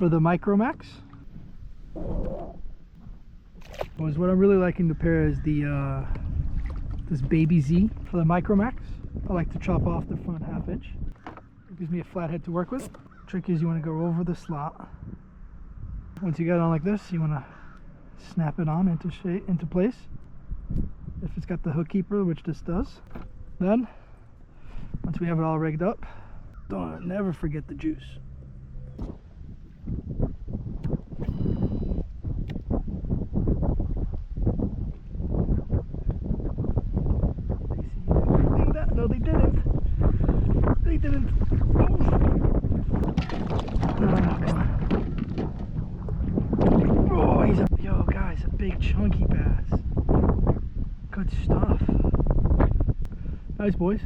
for the Micro Max. What I'm really liking to pair is the this baby Z for the Micro Max. I like to chop off the front 1/2 inch. It gives me a flat head to work with. Trick is you want to go over the slot. Once you get it on like this, you want to snap it on into place. If it's got the hook keeper, which this does. Then, once we have it all rigged up, never forget the juice. No, they didn't. They didn't. Oh, he's a, yo guys, a big chunky bass. Good stuff. Nice, boys.